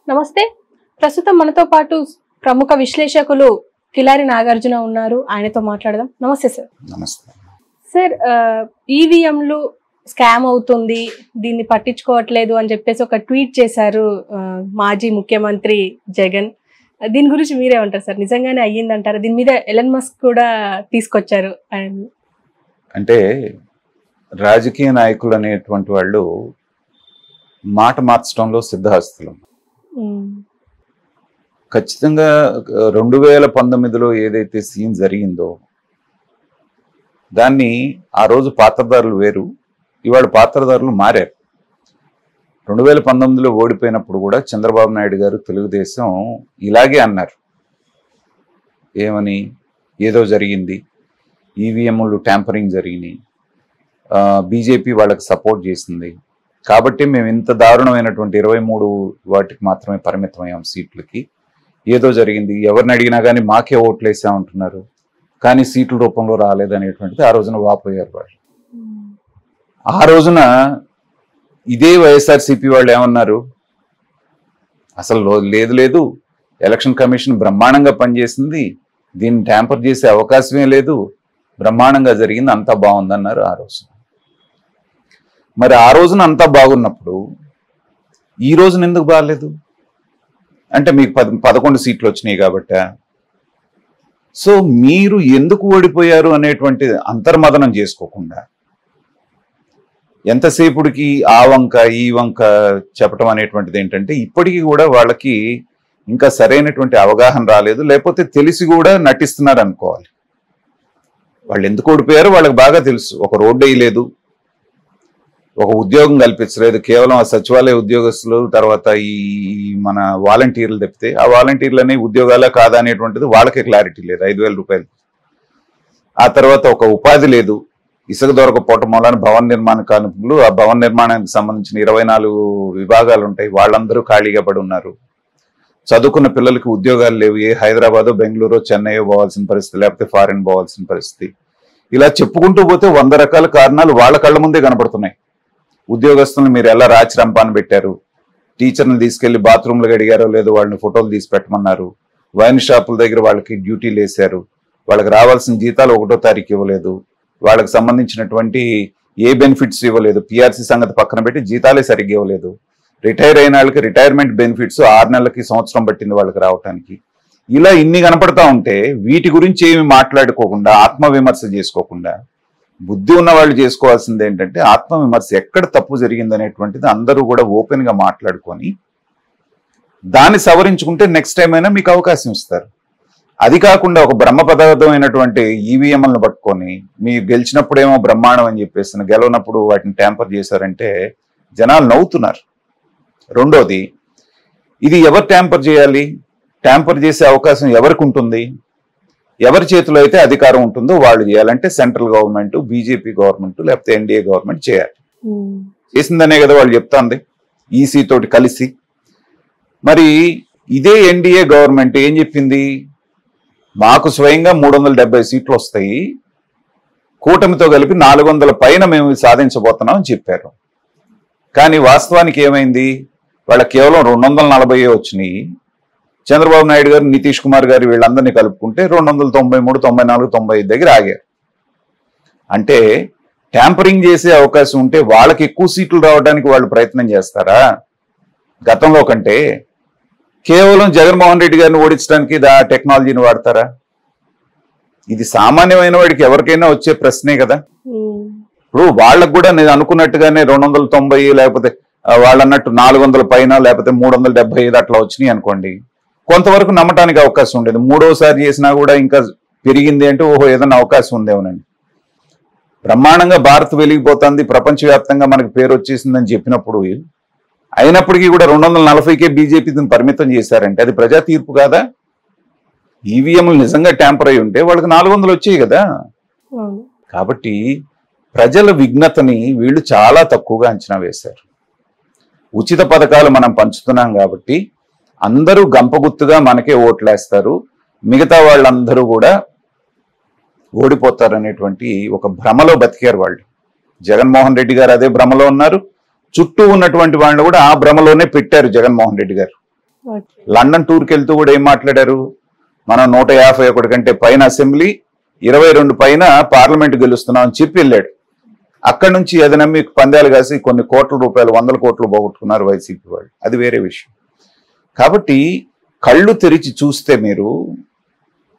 నమస్తే. ప్రస్తుతం మనతో పాటు ప్రముఖ విశ్లేషకులు కిలారి నాగార్జున ఉన్నారు. ఆయనతో మాట్లాడదాం. నమస్తే సార్. నమస్తే సార్, ఈవీఎంలు స్కామ్ అవుతుంది, దీన్ని పట్టించుకోవట్లేదు అని చెప్పేసి ఒక ట్వీట్ చేశారు మాజీ ముఖ్యమంత్రి జగన్. దీని గురించి మీరే ఉంటారు సార్? నిజంగానే అయ్యిందంటారు? దీని మీద ఎలన్ మస్క్ కూడా తీసుకొచ్చారు. అంటే రాజకీయ నాయకులు అనేటువంటి వాళ్ళు మాట మార్చడంలో సిద్ధహస్తులు. ఖచ్చితంగా 2019లో ఏదైతే సీన్ జరిగిందో దాన్ని ఆ రోజు పాత్రధారులు వేరు, ఇవాళ పాత్రధారులు మారారు. 2019లో ఓడిపోయినప్పుడు కూడా చంద్రబాబు నాయుడు గారు తెలుగుదేశం ఇలాగే అన్నారు. ఏమని? ఏదో జరిగింది, ఈవీఎంలు ట్యాంపరింగ్ జరిగినాయి, బీజేపీ వాళ్ళకి సపోర్ట్ చేసింది కాబట్టి మేము ఇంత దారుణమైనటువంటి 23 వాటికి మాత్రమే పరిమితమయ్యాం సీట్లకి, ఏదో జరిగింది, ఎవరిని అడిగినా కానీ మాకే ఓట్లు వేసామంటున్నారు కానీ సీట్ల రూపంలో రాలేదనేటువంటిది ఆ రోజున వాపోయారు వాళ్ళు. ఆ రోజున ఇదే వైఎస్ఆర్సీపీ వాళ్ళు ఏమన్నారు? అసలు లేదు, ఎలక్షన్ కమిషన్ బ్రహ్మాండంగా పనిచేసింది, దీన్ని ట్యాంపర్ చేసే అవకాశమే లేదు, బ్రహ్మాండంగా జరిగింది, అంతా బాగుందన్నారు ఆ రోజున. మరి ఆ రోజున అంతా బాగున్నప్పుడు ఈ రోజున ఎందుకు బాగాలేదు? అంటే మీకు 11 సీట్లు వచ్చినాయి కాబట్టా? సో మీరు ఎందుకు ఓడిపోయారు అనేటువంటి అంతర్మదనం చేసుకోకుండా ఎంతసేపుడికి ఆ వంక ఈ వంక చెప్పడం అనేటువంటిది ఏంటంటే, ఇప్పటికీ కూడా వాళ్ళకి ఇంకా సరైనటువంటి అవగాహన రాలేదు, లేకపోతే తెలిసి కూడా నటిస్తున్నారు అనుకోవాలి. వాళ్ళు ఎందుకు ఓడిపోయారో వాళ్ళకి బాగా తెలుసు. ఒక రోడ్డు వేయలేదు, ఒక ఉద్యోగం కల్పించలేదు, కేవలం ఆ సచివాలయ ఉద్యోగస్తులు, తర్వాత ఈ మన వాలంటీర్లు తప్పితే ఆ వాలంటీర్లు అనే ఉద్యోగాలా కాదా అనేటువంటిది వాళ్ళకే క్లారిటీ లేదు. 5,000 రూపాయలు. ఆ తర్వాత ఒక ఉపాధి లేదు, ఇసుక దొరకపోవటం వలన భవన నిర్మాణ కార్మికులు, ఆ భవన నిర్మాణానికి సంబంధించిన 24 విభాగాలు ఉంటాయి, వాళ్ళందరూ ఖాళీగా పడి ఉన్నారు. చదువుకున్న పిల్లలకి ఉద్యోగాలు లేవు, ఏ హైదరాబాదో బెంగళూరు చెన్నైయో పోవాల్సిన పరిస్థితి, లేకపోతే ఫారిన్ పోవాల్సిన పరిస్థితి. ఇలా చెప్పుకుంటూ పోతే 100 రకాల కారణాలు వాళ్ళ కళ్ళ ముందే కనపడుతున్నాయి. ఉద్యోగస్తులను మీరు ఎలా రాచి రంపాన పెట్టారు, టీచర్ని తీసుకెళ్లి బాత్రూంలు అడిగారో లేదో వాళ్ళని ఫోటోలు తీసి పెట్టమన్నారు, వైన్ షాపుల దగ్గర వాళ్ళకి డ్యూటీలు వేశారు, వాళ్ళకి రావాల్సిన జీతాలు 1వ తారీఖు ఇవ్వలేదు, వాళ్ళకి సంబంధించినటువంటి ఏ బెనిఫిట్స్ ఇవ్వలేదు, పిఆర్సీ సంగతి పక్కన పెట్టి జీతాలే సరిగ్గా ఇవ్వలేదు, రిటైర్ అయిన వాళ్ళకి రిటైర్మెంట్ బెనిఫిట్స్ 6 నెలలకి సంవత్సరం పట్టింది వాళ్ళకి రావటానికి. ఇలా ఇన్ని కనపడతా ఉంటే వీటి గురించి ఏమి మాట్లాడుకోకుండా, ఆత్మవిమర్శ చేసుకోకుండా, బుద్ధి ఉన్న వాళ్ళు చేసుకోవాల్సింది ఏంటంటే ఆత్మవిమర్శ, ఎక్కడ తప్పు జరిగిందనేటువంటిది అందరూ కూడా ఓపెన్ గా మాట్లాడుకొని దాన్ని సవరించుకుంటే నెక్స్ట్ టైం అయినా మీకు అవకాశం ఇస్తారు. అది కాకుండా ఒక బ్రహ్మపదార్థమైనటువంటి ఈవీఎంలను పట్టుకొని మీరు గెలిచినప్పుడేమో బ్రహ్మాండం అని చెప్పేసి గెలవనప్పుడు వాటిని ట్యాంపర్ చేశారంటే జనాలు నవ్వుతున్నారు. రెండోది, ఇది ఎవరు ట్యాంపర్ చేయాలి? ట్యాంపర్ చేసే అవకాశం ఎవరికి ఉంటుంది? ఎవరి చేతిలో అయితే అధికారం ఉంటుందో వాళ్ళు చేయాలంటే సెంట్రల్ గవర్నమెంట్, బీజేపీ గవర్నమెంట్, లేకపోతే ఎన్డీఏ గవర్నమెంట్ చేయాలి. చేసిందనే కదా వాళ్ళు చెప్తాంది, ఈసీ తోటి కలిసి. మరి ఇదే ఎన్డీఏ గవర్నమెంట్ ఏం చెప్పింది? మాకు స్వయంగా 370 సీట్లు వస్తాయి, కూటమితో కలిపి 400 పైన మేము సాధించబోతున్నాం అని చెప్పారు. కానీ వాస్తవానికి ఏమైంది? వాళ్ళకి కేవలం 240 వచ్చినాయి. చంద్రబాబు నాయుడు గారు, నితీష్ కుమార్ గారు వీళ్ళందరినీ కలుపుకుంటే 293, 94, 95 దగ్గర ఆగారు. అంటే ట్యాంపరింగ్ చేసే అవకాశం ఉంటే వాళ్ళకి ఎక్కువ సీట్లు రావడానికి వాళ్ళు ప్రయత్నం చేస్తారా గతంలో కంటే? కేవలం జగన్మోహన్ రెడ్డి గారిని ఓడించడానికి టెక్నాలజీని వాడతారా? ఇది సామాన్యమైన వాడికి ఎవరికైనా వచ్చే ప్రశ్నే కదా. ఇప్పుడు వాళ్ళకు కూడా నేను అనుకున్నట్టుగానే 290 లేకపోతే వాళ్ళు అన్నట్టు 400 పైన లేకపోతే 375 అట్లా వచ్చినాయి అనుకోండి, కొంతవరకు నమ్మటానికి అవకాశం ఉండేది. 3వసారి చేసినా కూడా ఇంకా పెరిగింది అంటే ఓహో ఏదైనా అవకాశం ఉందేమోనండి. బ్రహ్మాండంగా భారత్ వెలిగిపోతుంది, ప్రపంచవ్యాప్తంగా మనకి పేరు వచ్చేసిందని చెప్పినప్పుడు అయినప్పటికీ కూడా 240కే బీజేపీని పరిమితం చేశారంటే అది ప్రజా తీర్పు కాదా? ఈవీఎంలు నిజంగా ట్యాంపర్ అయి ఉంటే వాళ్ళకి 400 వచ్చాయి కదా. కాబట్టి ప్రజల విఘ్నతని వీళ్ళు చాలా తక్కువగా అంచనా వేశారు. ఉచిత పథకాలు మనం పంచుతున్నాం కాబట్టి అందరూ గంపగుత్తుగా మనకే ఓట్లేస్తారు, మిగతా వాళ్ళందరూ కూడా ఓడిపోతారనేటువంటి ఒక భ్రమలో బతికారు వాళ్ళు. జగన్మోహన్ రెడ్డి గారు అదే భ్రమలో ఉన్నారు, చుట్టూ ఉన్నటువంటి వాళ్ళు కూడా ఆ భ్రమలోనే పెట్టారు జగన్మోహన్ రెడ్డి గారు. లండన్ టూర్కి వెళ్తూ కూడా ఏం మాట్లాడారు, మనం 151 కంటే పైన అసెంబ్లీ 22 పైన పార్లమెంట్ గెలుస్తున్నాం అని చెప్పి వెళ్ళాడు. అక్కడి నుంచి అది నమ్మి పందాలు కాసి కొన్ని కోట్ల రూపాయలు 100 కోట్లు పోగొట్టుకున్నారు వైసీపీ వాళ్ళు. అది వేరే విషయం. కాబట్టి కళ్ళు తెరిచి చూస్తే మీరు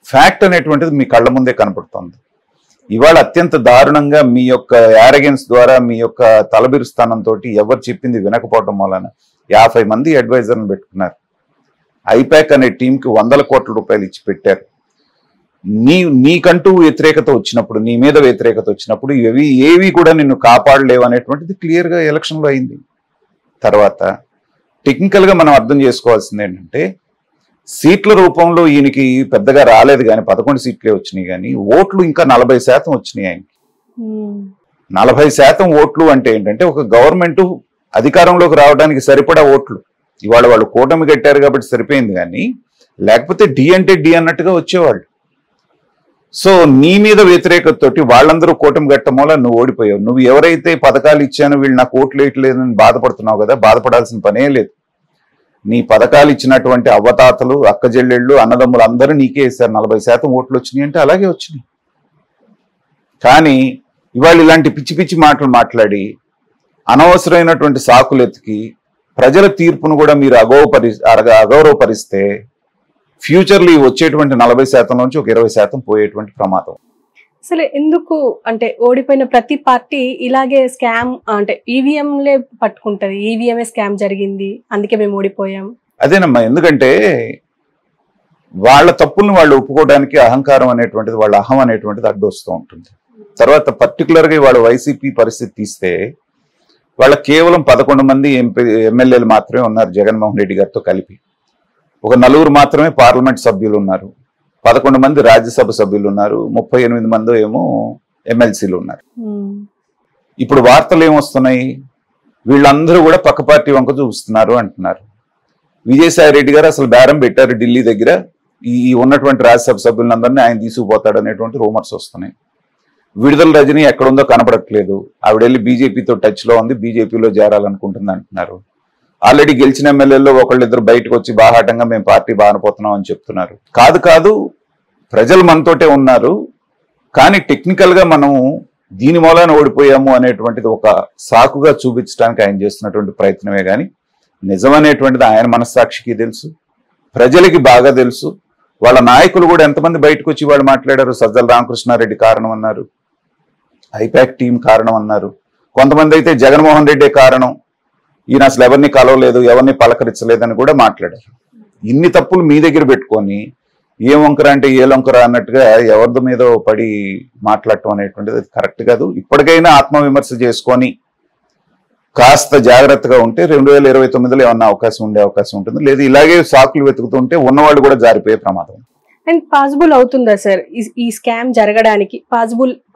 ఫ్యాక్ట్ అనేటువంటిది మీ కళ్ళ ముందే కనపడుతుంది. ఇవాళ అత్యంత దారుణంగా మీ యొక్క యారగెన్స్ ద్వారా, మీ యొక్క తలబిరుస్థానంతో ఎవరు చెప్పింది వినకపోవడం వలన 50 మంది అడ్వైజర్లను పెట్టుకున్నారు. ఐపాక్ అనే టీంకి 100 కోట్ల రూపాయలు ఇచ్చి పెట్టారు. నీకంటూ వ్యతిరేకత వచ్చినప్పుడు, నీ మీద వ్యతిరేకత వచ్చినప్పుడు ఏవి కూడా నిన్ను కాపాడలేవు అనేటువంటిది క్లియర్గా ఎలక్షన్లో అయింది. తర్వాత టెక్నికల్గా మనం అర్థం చేసుకోవాల్సింది ఏంటంటే, సీట్ల రూపంలో ఈయనకి పెద్దగా రాలేదు కానీ 11 సీట్లే వచ్చినాయి, కానీ ఓట్లు ఇంకా 40% వచ్చినాయి ఆయనకి. 40% ఓట్లు అంటే ఏంటంటే ఒక గవర్నమెంట్ అధికారంలోకి రావడానికి సరిపడా ఓట్లు. ఇవాళ వాళ్ళు కూటమి కట్టారు కాబట్టి సరిపోయింది, కానీ లేకపోతే డి అంటే డి అన్నట్టుగా వచ్చేవాళ్ళు. సో నీ మీద వ్యతిరేకతతోటి వాళ్ళందరూ కూటమి కట్టడం వల్ల నువ్వు ఓడిపోయావు. నువ్వు ఎవరైతే పథకాలు ఇచ్చానో వీళ్ళు నాకు ఓట్లు వేయట్లేదని బాధపడుతున్నావు కదా, బాధపడాల్సిన పనే లేదు. నీ పథకాలు ఇచ్చినటువంటి అవ్వతాతలు, అక్కజెల్లెళ్ళు, అన్నదమ్ములు అందరూ నీకే వేశారు. 40% ఓట్లు వచ్చినాయి అంటే అలాగే వచ్చినాయి. కానీ ఇవాళ ఇలాంటి పిచ్చి పిచ్చి మాటలు మాట్లాడి అనవసరమైనటువంటి సాకులు ఎత్తికి ప్రజల తీర్పును కూడా మీరు అగౌరవపరిస్తే ఫ్యూచర్లో వచ్చేటువంటి 40% నుంచి ఒక 20% పోయేటువంటి ప్రమాదం. అసలు ఎందుకు అంటే ఓడిపోయిన ప్రతి పార్టీ ఇలాగే స్కామ్ అంటే ఈవీఎంలే పట్టుకుంటది, ఈవీఎంఏ స్కామ్ జరిగింది అందుకే మేము ఓడిపోయాం. అదేనమ్మా, ఎందుకంటే వాళ్ళ తప్పులను వాళ్ళు ఒప్పుకోవడానికి అహంకారం అనేటువంటిది, వాళ్ళ అహం అనేటువంటిది అడ్డొస్తూ ఉంటుంది. తర్వాత పర్టికులర్గా వాళ్ళ వైసీపీ పరిస్థితి తీస్తే వాళ్ళ కేవలం 11 మంది ఎమ్మెల్యేలు మాత్రమే ఉన్నారు జగన్మోహన్ రెడ్డి గారితో కలిపి. ఒక 4 మాత్రమే పార్లమెంట్ సభ్యులు ఉన్నారు, 11 మంది రాజ్యసభ సభ్యులు ఉన్నారు, 38 మంది ఏమో ఎమ్మెల్సీలు ఉన్నారు. ఇప్పుడు వార్తలు ఏమొస్తున్నాయి, వీళ్ళందరూ కూడా పక్క పార్టీ వంక చూస్తున్నారు అంటున్నారు. విజయసాయి రెడ్డి గారు అసలు బేరం పెట్టారు ఢిల్లీ దగ్గర, ఈ ఉన్నటువంటి రాజ్యసభ సభ్యులందరినీ ఆయన తీసుకుపోతాడు అనేటువంటి రూమర్స్ వస్తున్నాయి. విడుదల రజని ఎక్కడుందో కనపడట్లేదు, ఆవిడ వెళ్ళి బీజేపీతో టచ్లో ఉంది, బీజేపీలో చేరాలనుకుంటుంది అంటున్నారు. ఆల్రెడీ గెలిచిన ఎమ్మెల్యేల్లో ఒకళ్ళిద్దరు బయటకు వచ్చి బాహాటంగా మేము పార్టీ బానపోతున్నాం అని చెప్తున్నారు. కాదు ప్రజలు మనతోటే ఉన్నారు, కానీ టెక్నికల్గా మనం దీని మూలాన ఓడిపోయాము అనేటువంటిది ఒక సాకుగా చూపించడానికి ఆయన చేస్తున్నటువంటి ప్రయత్నమే కానీ నిజమనేటువంటిది ఆయన మనస్సాక్షికి తెలుసు, ప్రజలకి బాగా తెలుసు. వాళ్ళ నాయకులు కూడా ఎంతమంది బయటకు వచ్చి వాళ్ళు మాట్లాడారు. సజ్జల రామకృష్ణారెడ్డి కారణం అన్నారు, ఐపాక్ టీం కారణం అన్నారు, కొంతమంది అయితే జగన్మోహన్ రెడ్డే కారణం, ఈయన అసలు ఎవరిని కలవలేదు, ఎవరిని పలకరించలేదని కూడా మాట్లాడారు. ఇన్ని తప్పులు మీ దగ్గర పెట్టుకొని ఏ వంకర అంటే ఏ లొంకర అన్నట్టుగా ఎవరి మీద పడి మాట్లాడటం అనేటువంటిది కరెక్ట్ కాదు. ఇప్పటికైనా ఆత్మవిమర్శ చేసుకొని కాస్త జాగ్రత్తగా ఉంటే 2029లో ఏమన్నా ఉండే అవకాశం ఉంటుంది. లేదు ఇలాగే సాకులు వెతుకుతుంటే ఉన్నవాళ్ళు కూడా జారిపోయే ప్రమాదం. అండ్ పాసిబుల్ అవుతుందా సార్ ఈ స్కామ్ జరగడానికి?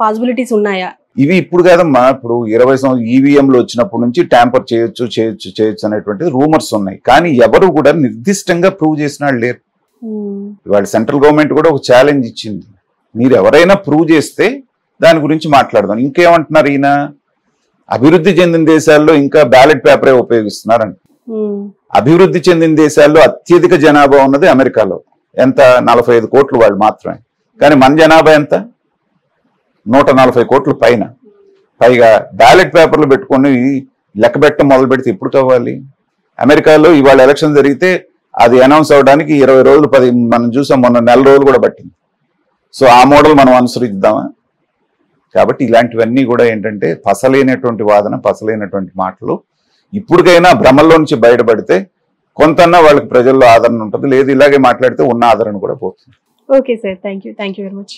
పాసిబిలిటీస్ ఉన్నాయా? ఇవి ఇప్పుడు కాదమ్మా, ఇప్పుడు 20 సంవత్సరాలు ఈవీఎంలు వచ్చినప్పటి నుంచి ట్యాంపర్ చేయొచ్చు అనేటువంటి రూమర్స్ ఉన్నాయి, కానీ ఎవరు కూడా నిర్దిష్టంగా ప్రూవ్ చేసిన వాళ్ళు లేరు. ఇవాళ సెంట్రల్ గవర్నమెంట్ కూడా ఒక ఛాలెంజ్ ఇచ్చింది, మీరు ఎవరైనా ప్రూవ్ చేస్తే దాని గురించి మాట్లాడదాం. ఇంకేమంటున్నారు ఈయన, అభివృద్ధి చెందిన దేశాల్లో ఇంకా బ్యాలెట్ పేపరే ఉపయోగిస్తున్నారంట. అభివృద్ధి చెందిన దేశాల్లో అత్యధిక జనాభా ఉన్నది అమెరికాలో, ఎంత 45 కోట్లు వాళ్ళు మాత్రమే, కానీ మన జనాభా ఎంత 140 కోట్ల పైన. పైగా బ్యాలెట్ పేపర్లు పెట్టుకొని లెక్క పెట్టడం మొదలు పెడితే ఎప్పుడు కావాలి? అమెరికాలో ఇవాళ ఎలక్షన్ జరిగితే అది అనౌన్స్ అవడానికి 20 రోజులు మనం చూసాం, మొన్న 4 రోజులు కూడా పట్టింది. సో ఆ మోడల్ మనం అనుసరిద్దామా? కాబట్టి ఇలాంటివన్నీ కూడా ఏంటంటే పసలేనటువంటి వాదన, పసలేనటువంటి మాటలు. ఇప్పటికైనా భ్రమల్లో నుంచి బయటపడితే కొంతన్నా వాళ్ళకి ప్రజల్లో ఆదరణ ఉంటుంది, లేదు ఇలాగే మాట్లాడితే ఉన్న ఆదరణ కూడా పోతుంది. Okay sir, thank you very much.